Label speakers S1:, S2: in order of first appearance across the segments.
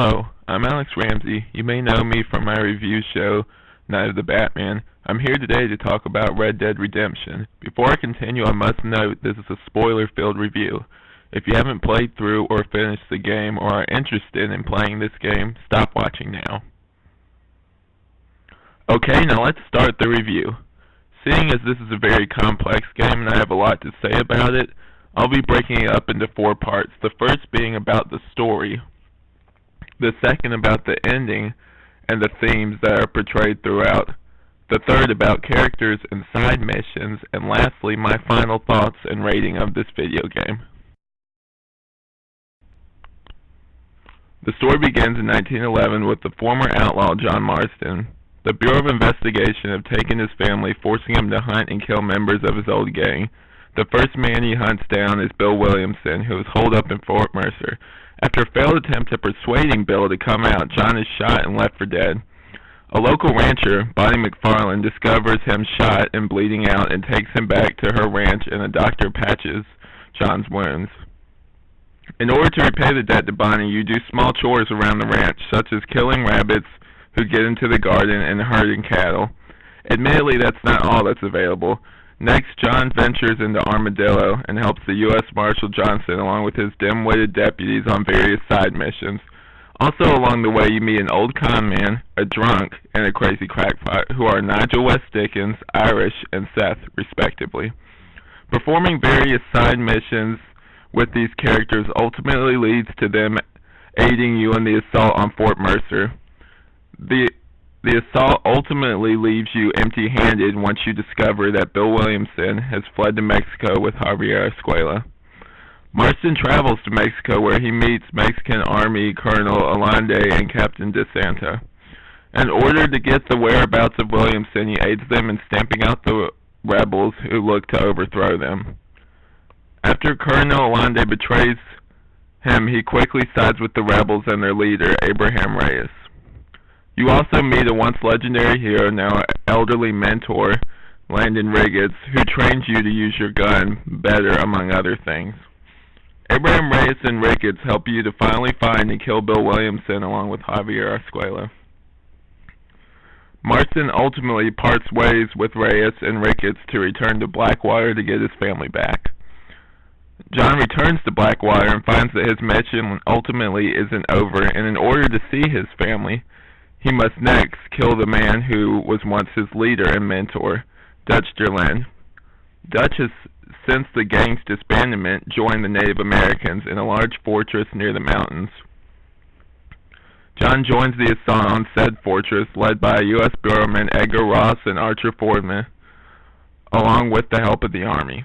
S1: Hello, I'm Alex Ramsey. You may know me from my review show, Night of the Batman. I'm here today to talk about Red Dead Redemption. Before I continue, I must note this is a spoiler-filled review. If you haven't played through or finished the game or are interested in playing this game, stop watching now. Okay, now let's start the review. Seeing as this is a very complex game and I have a lot to say about it, I'll be breaking it up into 4 parts. The first being about the story, the second about the ending and the themes that are portrayed throughout, the third about characters and side missions, and lastly, my final thoughts and rating of this video game. The story begins in 1911 with the former outlaw John Marston. The Bureau of Investigation have taken his family, forcing him to hunt and kill members of his old gang. The first man he hunts down is Bill Williamson, who is holed up in Fort Mercer. After a failed attempt at persuading Bill to come out, John is shot and left for dead. A local rancher, Bonnie McFarland, discovers him shot and bleeding out and takes him back to her ranch, and a doctor patches John's wounds. In order to repay the debt to Bonnie, you do small chores around the ranch, such as killing rabbits who get into the garden and herding cattle. Admittedly, that's not all that's available. Next, John ventures into Armadillo and helps the U.S. Marshal Johnson along with his dim-witted deputies on various side missions. Also along the way, you meet an old con man, a drunk, and a crazy crackpot, who are Nigel West Dickens, Irish, and Seth, respectively. Performing various side missions with these characters ultimately leads to them aiding you in the assault on Fort Mercer. The assault ultimately leaves you empty-handed once you discover that Bill Williamson has fled to Mexico with Javier Escuela. Marston travels to Mexico where he meets Mexican Army Colonel Allende and Captain DeSanta. In order to get the whereabouts of Williamson, he aids them in stamping out the rebels who look to overthrow them. After Colonel Allende betrays him, he quickly sides with the rebels and their leader, Abraham Reyes. You also meet a once legendary hero, now elderly mentor, Landon Ricketts, who trains you to use your gun better, among other things. Abraham Reyes and Ricketts help you to finally find and kill Bill Williamson along with Javier Escuela. Marston ultimately parts ways with Reyes and Ricketts to return to Blackwater to get his family back. John returns to Blackwater and finds that his mission ultimately isn't over, and in order to see his family, he must next kill the man who was once his leader and mentor, Dutch Derlend. Dutch has, since the gang's disbandment, joined the Native Americans in a large fortress near the mountains. John joins the assault on said fortress, led by U.S. Bureaumen Edgar Ross and Archer Fordman, along with the help of the Army.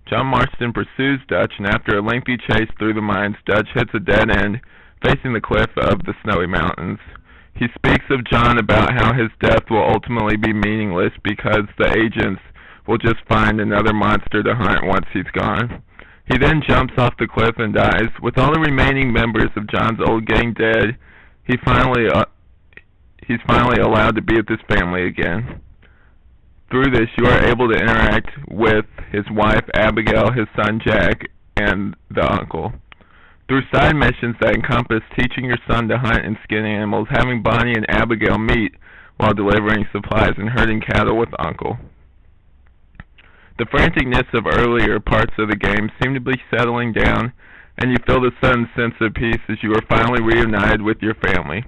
S1: John Marston pursues Dutch, and after a lengthy chase through the mines, Dutch hits a dead end facing the cliff of the snowy mountains. He speaks of John about how his death will ultimately be meaningless because the agents will just find another monster to hunt once he's gone. He then jumps off the cliff and dies. With all the remaining members of John's old gang dead, he's finally allowed to be with his family again. Through this, you are able to interact with his wife Abigail, his son Jack, and the uncle. Through side missions that encompass teaching your son to hunt and skin animals, having Bonnie and Abigail meet while delivering supplies, and herding cattle with Uncle. The franticness of earlier parts of the game seem to be settling down, and you feel the sudden sense of peace as you are finally reunited with your family.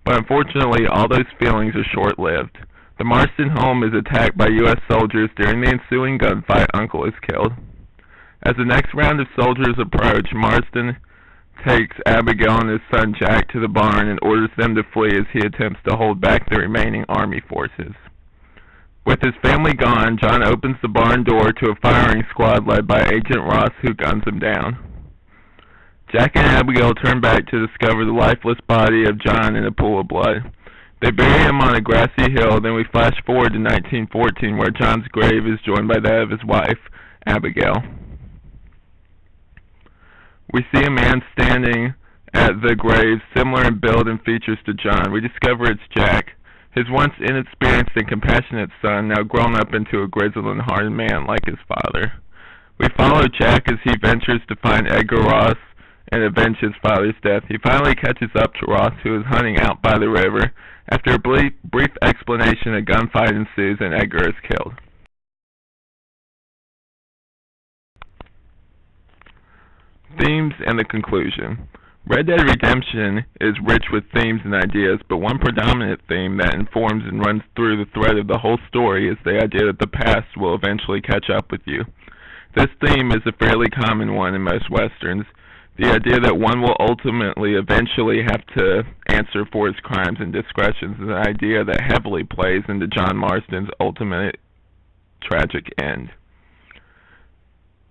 S1: But unfortunately, all those feelings are short-lived. The Marston home is attacked by U.S. soldiers. During the ensuing gunfight, Uncle is killed. As the next round of soldiers approach, Marston takes Abigail and his son Jack to the barn and orders them to flee as he attempts to hold back the remaining army forces. With his family gone, John opens the barn door to a firing squad led by Agent Ross, who guns him down. Jack and Abigail turn back to discover the lifeless body of John in a pool of blood. They bury him on a grassy hill. Then we flash forward to 1914, where John's grave is joined by that of his wife, Abigail. We see a man standing at the grave, similar in build and features to John. We discover it's Jack, his once inexperienced and compassionate son, now grown up into a grizzled and hardened man like his father. We follow Jack as he ventures to find Edgar Ross and avenge his father's death. He finally catches up to Ross, who is hunting out by the river. After a brief explanation, a gunfight ensues and Edgar is killed. Themes and the conclusion. Red Dead Redemption is rich with themes and ideas, but one predominant theme that informs and runs through the thread of the whole story is the idea that the past will eventually catch up with you. This theme is a fairly common one in most westerns. The idea that one will ultimately eventually have to answer for his crimes and discretions is an idea that heavily plays into John Marston's ultimate tragic end.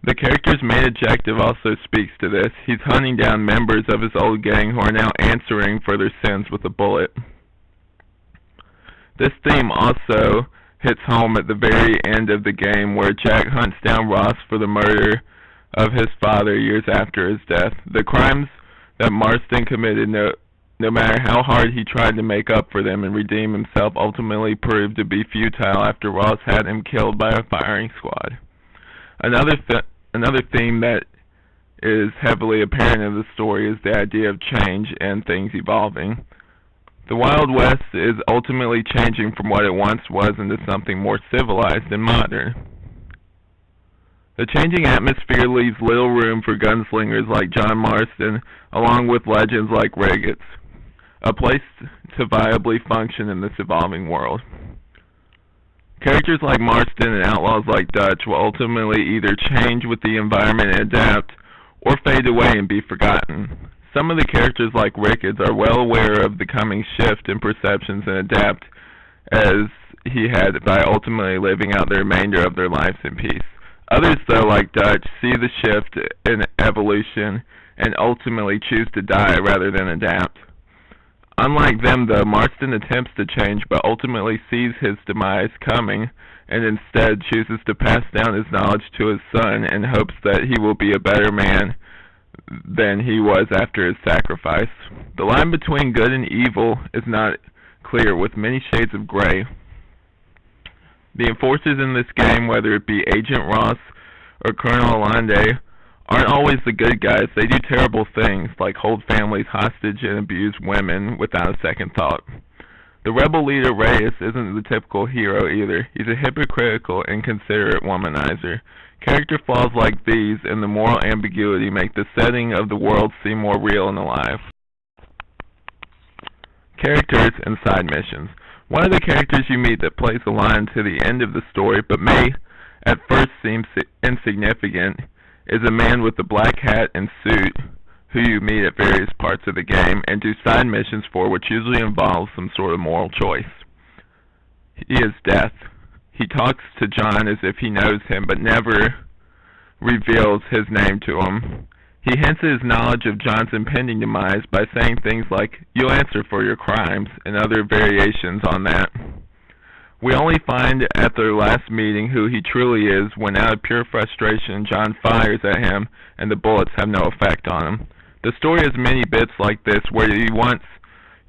S1: The character's main objective also speaks to this. He's hunting down members of his old gang who are now answering for their sins with a bullet. This theme also hits home at the very end of the game, where Jack hunts down Ross for the murder of his father years after his death. The crimes that Marston committed, no matter how hard he tried to make up for them and redeem himself, ultimately proved to be futile after Ross had him killed by a firing squad. Another theme that is heavily apparent in the story is the idea of change and things evolving. The Wild West is ultimately changing from what it once was into something more civilized and modern. The changing atmosphere leaves little room for gunslingers like John Marston, along with legends like Ricketts, a place to viably function in this evolving world. Characters like Marston and outlaws like Dutch will ultimately either change with the environment and adapt, or fade away and be forgotten. Some of the characters like Ricketts are well aware of the coming shift in perceptions and adapt as he had by ultimately living out the remainder of their lives in peace. Others, though, like Dutch, see the shift in evolution and ultimately choose to die rather than adapt. Unlike them, though, Marston attempts to change but ultimately sees his demise coming and instead chooses to pass down his knowledge to his son in hopes that he will be a better man than he was after his sacrifice. The line between good and evil is not clear, with many shades of gray. The enforcers in this game, whether it be Agent Ross or Colonel Allende, aren't always the good guys. They do terrible things, like hold families hostage and abuse women without a second thought. The rebel leader, Reyes, isn't the typical hero either. He's a hypocritical, inconsiderate womanizer. Character flaws like these and the moral ambiguity make the setting of the world seem more real and alive. Characters and side missions. One of the characters you meet that plays a line to the end of the story, but may at first seem insignificant, is a man with a black hat and suit who you meet at various parts of the game and do side missions for, which usually involves some sort of moral choice. He is Death. He talks to John as if he knows him, but never reveals his name to him. He hints at his knowledge of John's impending demise by saying things like, "You'll answer for your crimes," and other variations on that. We only find at their last meeting who he truly is when, out of pure frustration, John fires at him and the bullets have no effect on him. The story has many bits like this where once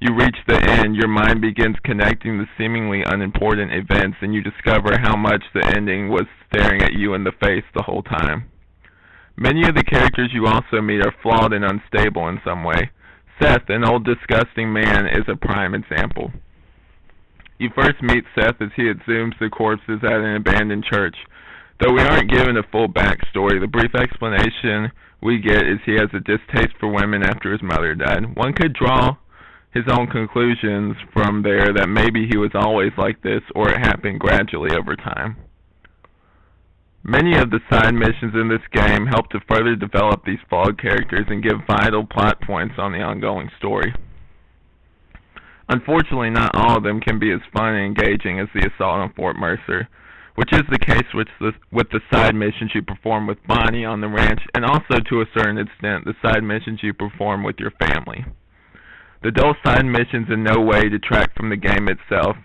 S1: you reach the end, your mind begins connecting the seemingly unimportant events and you discover how much the ending was staring at you in the face the whole time. Many of the characters you also meet are flawed and unstable in some way. Seth, an old disgusting man, is a prime example. You first meet Seth as he exhumes the corpses at an abandoned church. Though we aren't given a full backstory, the brief explanation we get is he has a distaste for women after his mother died. One could draw his own conclusions from there that maybe he was always like this, or it happened gradually over time. Many of the side missions in this game help to further develop these flawed characters and give vital plot points on the ongoing story. Unfortunately, not all of them can be as fun and engaging as the assault on Fort Mercer, which is the case with the side missions you perform with Bonnie on the ranch, and also to a certain extent the side missions you perform with your family. The dull side missions in no way detract from the game itself.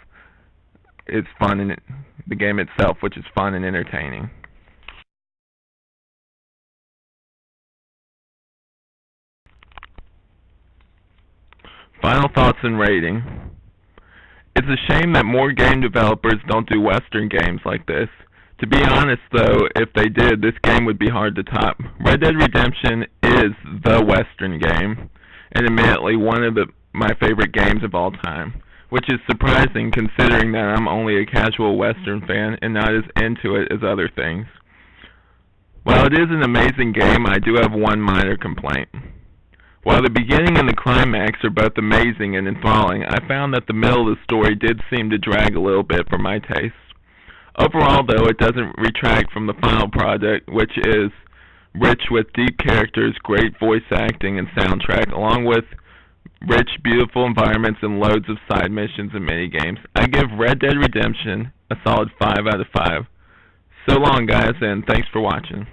S1: It's fun, and the game itself, which is fun and entertaining. Final thoughts and rating. It's a shame that more game developers don't do Western games like this. To be honest, though, if they did, this game would be hard to top. Red Dead Redemption is the Western game, and admittedly one of my favorite games of all time, which is surprising considering that I'm only a casual Western fan and not as into it as other things. While it is an amazing game, I do have one minor complaint. While the beginning and the climax are both amazing and enthralling, I found that the middle of the story did seem to drag a little bit for my taste. Overall, though, it doesn't retract from the final product, which is rich with deep characters, great voice acting, and soundtrack, along with rich, beautiful environments and loads of side missions and minigames. I give Red Dead Redemption a solid 5 out of 5. So long, guys, and thanks for watching.